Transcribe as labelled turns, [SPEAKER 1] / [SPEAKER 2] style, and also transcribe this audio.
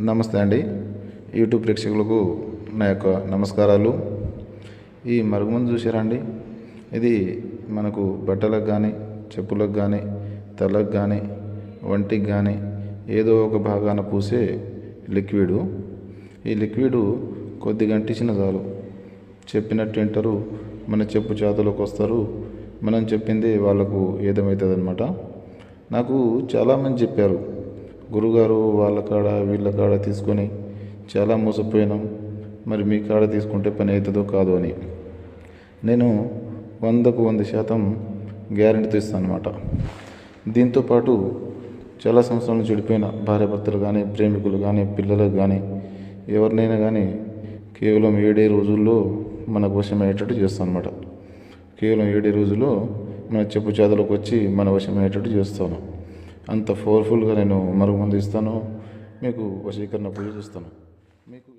[SPEAKER 1] నమస్తే అండి. యూట్యూబ్ ప్రేక్షకులకు నా యొక్క నమస్కారాలు. ఈ మరుగుమందు చూసారా అండి? ఇది మనకు బట్టలకు కానీ, చెప్పులకు కానీ, తలకు కానీ, వంటికి కానీ ఏదో ఒక భాగాన పూసే లిక్విడు. ఈ లిక్విడు కొద్దిగా అంటించిన చాలు, చెప్పినట్టు వింటారు, మన చెప్పు చేతలోకి వస్తారు. మనం చెప్పింది వాళ్ళకు ఏదమవుతుంది అనమాట. నాకు చాలామంది చెప్పారు, గురుగారు వాళ్ళ కాడ వీళ్ళ కాడ తీసుకొని చాలా మోసపోయినాం, మరి మీ కాడ తీసుకుంటే పని అవుతుందో కాదో అని. నేను 100కు 100% గ్యారెంటీతో ఇస్తాను అనమాట. దీంతోపాటు చాలా సంవత్సరాలు చెడిపోయిన భార్యాభర్తలు కానీ, ప్రేమికులు కానీ, పిల్లలకు కానీ, ఎవరినైనా కానీ కేవలం 7 రోజుల్లో మనకు వశమయ్యేటట్టు చేస్తాను అనమాట. కేవలం 7 రోజుల్లో మన చెప్పు చేతలోకి వచ్చి మన వశమయ్యేటట్టు చేస్తాను. అంత పవర్ఫుల్గా నేను మరుగుమందు ఇస్తాను, మీకు వశీకరణ పూజ చేస్తాను. మీకు